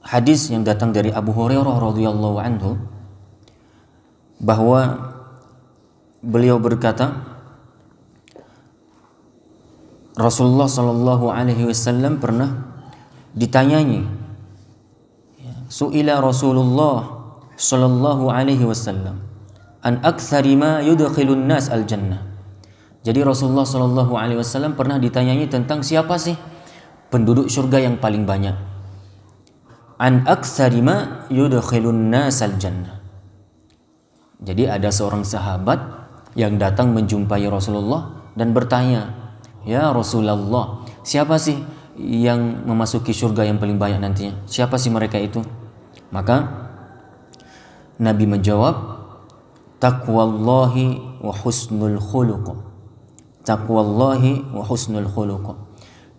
hadis yang datang dari Abu Hurairah radhiyallahu anhu bahwa beliau berkata, Rasulullah sallallahu alaihi wasallam pernah ditanyai, su'ila Rasulullah sallallahu alaihi wasallam an aktsari ma yudkhilun nas al jannah. Jadi Rasulullah sallallahu alaihi wasallam pernah ditanyai tentang siapa sih penduduk surga yang paling banyak. An aktsari ma yudkhilun nas al jannah. Jadi ada seorang sahabat yang datang menjumpai Rasulullah dan bertanya, "Ya Rasulullah, siapa sih yang memasuki surga yang paling banyak nantinya? Siapa sih mereka itu?" Maka Nabi menjawab, "Taqwallahi wa husnul khuluq." Taqwallahi wa husnul khuluq.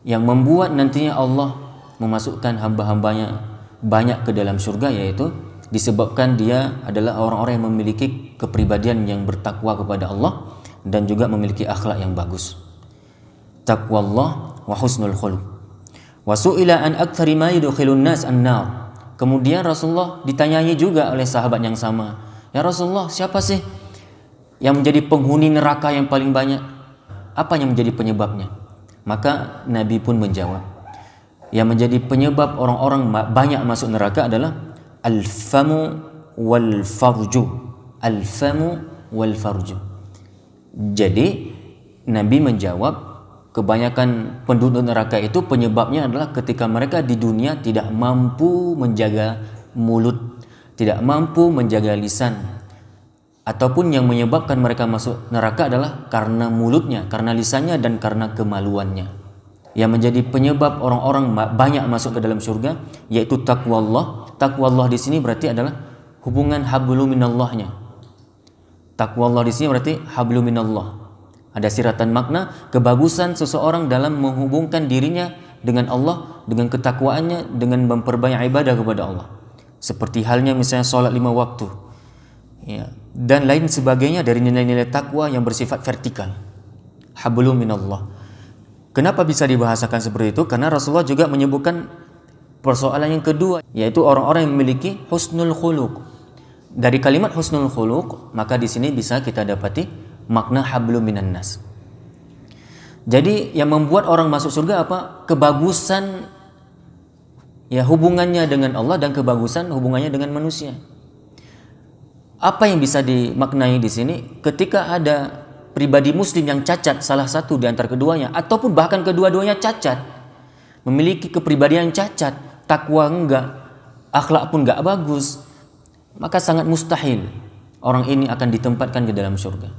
Yang membuat nantinya Allah memasukkan hamba-hambanya banyak ke dalam surga, yaitu disebabkan dia adalah orang-orang yang memiliki kepribadian yang bertakwa kepada Allah dan juga memiliki akhlak yang bagus. Taqwallah wa husnul khuluq. Wa su'ila an aktsari ma yudkhilun nas an-nar. Kemudian Rasulullah ditanyai juga oleh sahabat yang sama, "Ya Rasulullah, siapa sih yang menjadi penghuni neraka yang paling banyak? Apa yang menjadi penyebabnya?" Maka Nabi pun menjawab, yang menjadi penyebab orang-orang banyak masuk neraka adalah al-famu wal farju. Al-famu wal farju. Jadi Nabi menjawab, kebanyakan penduduk neraka itu penyebabnya adalah ketika mereka di dunia tidak mampu menjaga mulut, tidak mampu menjaga lisan, ataupun yang menyebabkan mereka masuk neraka adalah karena mulutnya, karena lisannya, dan karena kemaluannya. Yang menjadi penyebab orang-orang banyak masuk ke dalam surga yaitu taqwallah. Taqwallah di sini berarti adalah hubungan hablu minallahnya. Taqwallah di sini berarti hablu minallah. Ada siratan makna kebagusan seseorang dalam menghubungkan dirinya dengan Allah, dengan ketakwaannya, dengan memperbanyak ibadah kepada Allah. Seperti halnya misalnya sholat 5 waktu, ya, dan lain sebagainya dari nilai-nilai takwa yang bersifat vertikal. Hablu minallah. Kenapa bisa dibahasakan seperti itu? Karena Rasulullah juga menyebutkan persoalan yang kedua, yaitu orang-orang yang memiliki husnul khuluq. Dari kalimat husnul khuluq, maka di sini bisa kita dapati makna hablu minan nas. Jadi yang membuat orang masuk surga apa? Kebagusan ya hubungannya dengan Allah dan kebagusan hubungannya dengan manusia. Apa yang bisa dimaknai di sini? Ketika ada pribadi muslim yang cacat, salah satu di antara keduanya, ataupun bahkan kedua-duanya cacat, memiliki kepribadian yang cacat, takwa enggak, akhlak pun enggak bagus, maka sangat mustahil orang ini akan ditempatkan ke dalam surga.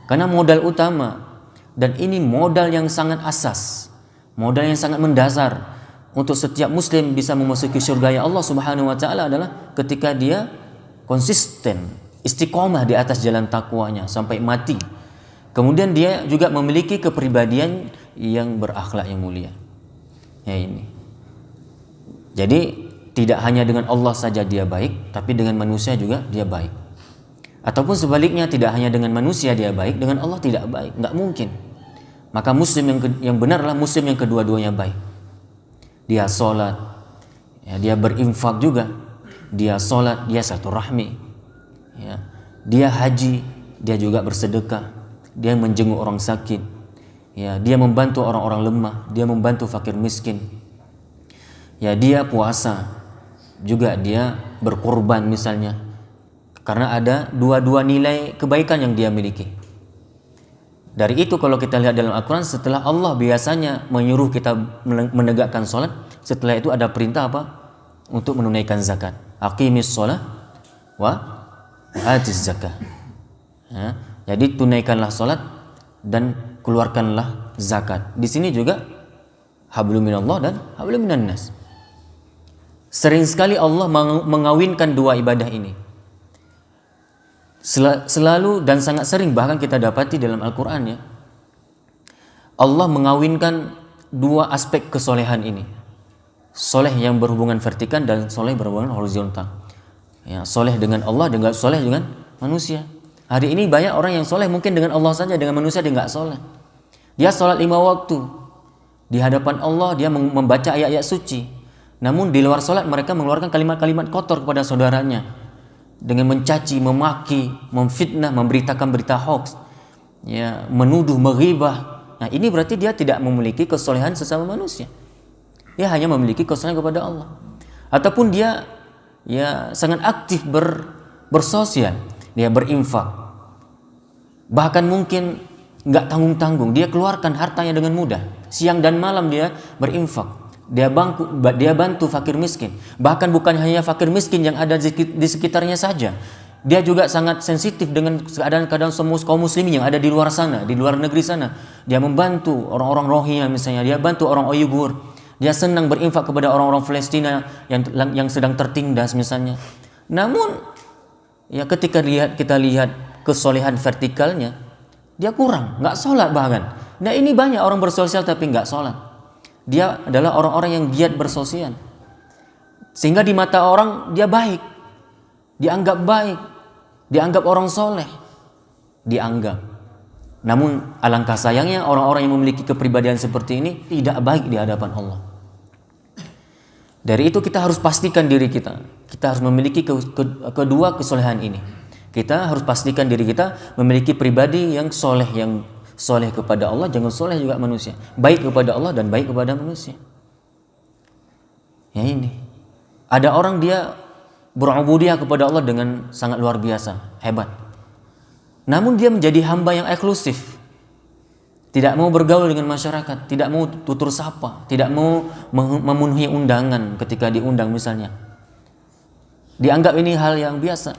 Karena modal utama, dan ini modal yang sangat asas, modal yang sangat mendasar untuk setiap muslim bisa memasuki surga ya Allah Subhanahu wa taala adalah ketika dia konsisten, istiqomah di atas jalan takwanya sampai mati. Kemudian dia juga memiliki kepribadian yang berakhlak yang mulia. Ya ini. Jadi tidak hanya dengan Allah saja dia baik, tapi dengan manusia juga dia baik. Ataupun sebaliknya, tidak hanya dengan manusia dia baik, dengan Allah tidak baik, nggak mungkin. Maka muslim yang benar adalah muslim yang kedua-duanya baik. Dia sholat, ya, dia berinfak juga, dia sholat, dia silaturahmi, ya, dia haji, dia juga bersedekah, dia menjenguk orang sakit, ya, dia membantu orang-orang lemah, dia membantu fakir miskin, ya, dia puasa, juga dia berkorban misalnya, karena ada dua-dua nilai kebaikan yang dia miliki. Dari itu kalau kita lihat dalam Al-Quran, setelah Allah biasanya menyuruh kita menegakkan sholat, setelah itu ada perintah apa? Untuk menunaikan zakat. Aqimis sholat wa atiz zakah. Ya, jadi tunaikanlah sholat dan keluarkanlah zakat. Di sini juga hablum minallah dan hablum minan nas. Sering sekali Allah mengawinkan dua ibadah ini. Selalu dan sangat sering bahkan kita dapati dalam Al-Quran, ya, Allah mengawinkan dua aspek kesolehan ini. Soleh yang berhubungan vertikal dan soleh berhubungan horizontal. Ya, soleh dengan Allah dan soleh dengan manusia. Hari ini banyak orang yang soleh mungkin dengan Allah saja, dengan manusia dia nggak soleh. Dia sholat 5 waktu di hadapan Allah, dia membaca ayat-ayat suci, Namun di luar sholat mereka mengeluarkan kalimat-kalimat kotor kepada saudaranya dengan mencaci, memaki, memfitnah, memberitakan berita hoax, ya, menuduh, menghibah. Nah, ini berarti dia tidak memiliki kesolehan sesama manusia. Dia hanya memiliki kesolehan kepada Allah. Ataupun dia ya sangat aktif bersosial, dia berinfak. Bahkan mungkin nggak tanggung-tanggung, dia keluarkan hartanya dengan mudah. Siang dan malam dia berinfak. Dia bantu fakir miskin. Bahkan bukan hanya fakir miskin yang ada di sekitarnya saja. Dia juga sangat sensitif dengan keadaan semua kaum muslimin yang ada di luar sana, di luar negeri sana. Dia membantu orang-orang Rohingya misalnya, dia bantu orang Uyghur. Dia senang berinfak kepada orang-orang Palestina yang sedang tertindas misalnya. Namun ya ketika kita lihat kesolehan vertikalnya, dia kurang, nggak sholat bahkan. Nah, ini banyak orang bersosial tapi nggak sholat. Dia adalah orang-orang yang giat bersosial, sehingga di mata orang dia baik, dianggap orang soleh, dianggap. Namun alangkah sayangnya orang-orang yang memiliki kepribadian seperti ini tidak baik di hadapan Allah. Dari itu kita harus pastikan diri kita harus memiliki kedua kesolehan ini. Kita harus pastikan diri kita memiliki pribadi yang soleh kepada Allah, jangan soleh juga manusia, baik kepada Allah dan baik kepada manusia. Ya ini, ada orang dia berubudiyah kepada Allah dengan sangat luar biasa, hebat. Namun dia menjadi hamba yang eksklusif, tidak mau bergaul dengan masyarakat, tidak mau tutur sapa, tidak mau memenuhi undangan ketika diundang misalnya. Dianggap ini hal yang biasa,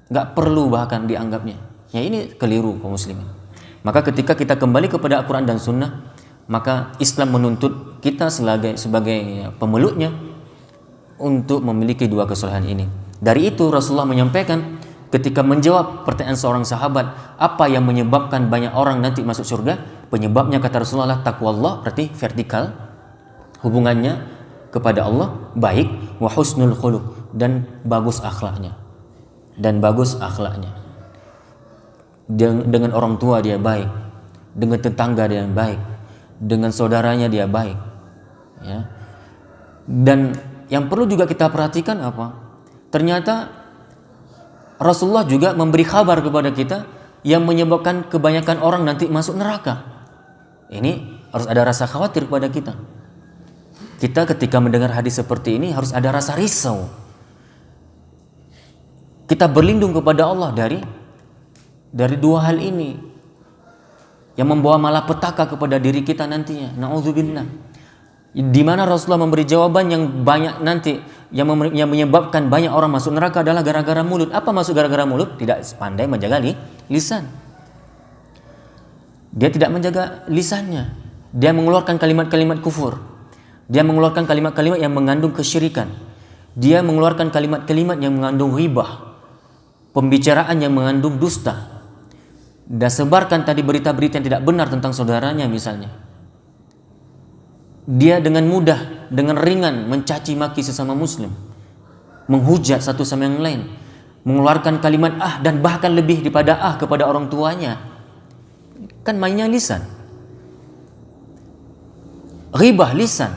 nggak perlu bahkan dianggapnya. Ya ini keliru kaum muslimin. Maka ketika kita kembali kepada Al-Quran dan Sunnah, maka Islam menuntut kita sebagai pemeluknya untuk memiliki dua kesolehan ini. Dari itu Rasulullah menyampaikan ketika menjawab pertanyaan seorang sahabat, apa yang menyebabkan banyak orang nanti masuk surga? Penyebabnya kata Rasulullah takwa Allah, berarti vertikal hubungannya kepada Allah baik, wa husnul khuluq, dan bagus akhlaknya. Dengan orang tua dia baik, dengan tetangga dia baik, dengan saudaranya dia baik, ya. Dan yang perlu juga kita perhatikan apa? Ternyata Rasulullah juga memberi kabar kepada kita yang menyebabkan kebanyakan orang nanti masuk neraka. Ini harus ada rasa khawatir kepada kita. Kita ketika mendengar hadis seperti ini harus ada rasa risau. Kita berlindung kepada Allah dari dua hal ini yang membawa malapetaka kepada diri kita nantinya. Na'udzubillah. Di mana Rasulullah memberi jawaban yang banyak nanti yang menyebabkan banyak orang masuk neraka adalah gara-gara mulut. Apa maksud gara-gara mulut? Tidak pandai menjaga lisan. Dia tidak menjaga lisannya. Dia mengeluarkan kalimat-kalimat kufur. Dia mengeluarkan kalimat-kalimat yang mengandung kesyirikan. Dia mengeluarkan kalimat-kalimat yang mengandung ghibah, pembicaraan yang mengandung dusta. Dan sebarkan tadi berita-berita yang tidak benar tentang saudaranya misalnya. Dia dengan mudah, dengan ringan mencaci maki sesama muslim, menghujat satu sama yang lain, mengeluarkan kalimat dan bahkan lebih daripada kepada orang tuanya. Kan mainnya lisan. Ghibah lisan.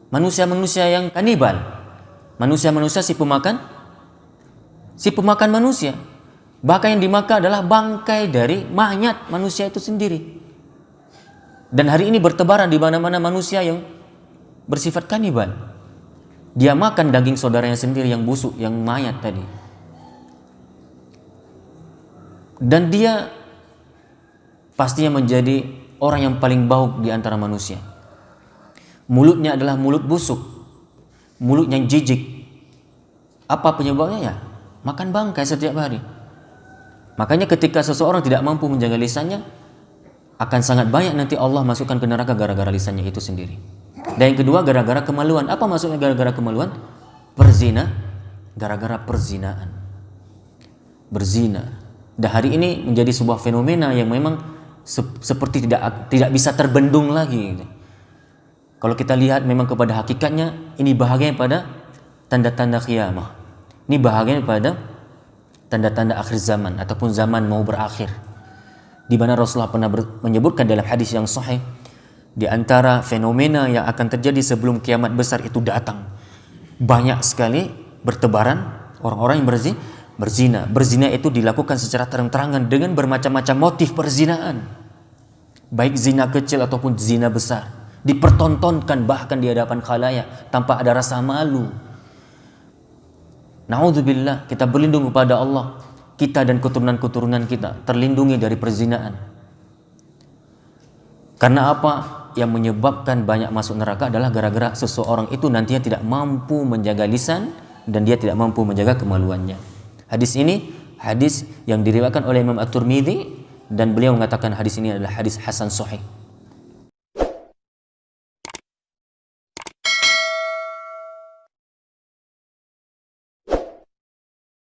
Manusia-manusia yang kanibal, manusia-manusia si pemakan manusia. Bahkan yang dimakan adalah bangkai dari mayat manusia itu sendiri. Dan hari ini bertebaran di mana-mana manusia yang bersifat kanibal. Dia makan daging saudaranya sendiri yang busuk, yang mayat tadi. Dan dia pastinya menjadi orang yang paling bauk di antara manusia. Mulutnya adalah mulut busuk, mulutnya jijik. Apa penyebabnya? Ya, makan bangkai setiap hari. Makanya ketika seseorang tidak mampu menjaga lisannya, akan sangat banyak nanti Allah masukkan ke neraka gara-gara lisannya itu sendiri. Dan yang kedua, gara-gara kemaluan. Apa maksudnya gara-gara kemaluan? Gara-gara perzinaan. Berzina. Dan hari ini menjadi sebuah fenomena yang memang seperti tidak bisa terbendung lagi. Kalau kita lihat memang kepada hakikatnya, ini bahagian pada tanda-tanda qiyamah. Ini bahagian pada tanda-tanda akhir zaman ataupun zaman mau berakhir. Di mana Rasulullah pernah menyebutkan dalam hadis yang sahih, Di antara fenomena yang akan terjadi sebelum kiamat besar itu datang, banyak sekali bertebaran orang-orang yang berzina. Berzina itu dilakukan secara terang-terangan dengan bermacam-macam motif perzinaan, baik zina kecil ataupun zina besar, dipertontonkan bahkan di hadapan khalayak tanpa ada rasa malu. Na'udzubillah, kita berlindung kepada Allah, kita dan keturunan-keturunan kita terlindungi dari perzinaan. Karena apa? Yang menyebabkan banyak masuk neraka adalah gara-gara seseorang itu nantinya tidak mampu menjaga lisan dan dia tidak mampu menjaga kemaluannya. Hadis ini hadis yang diriwayatkan oleh Imam At-Tirmidzi dan beliau mengatakan hadis ini adalah hadis hasan sahih.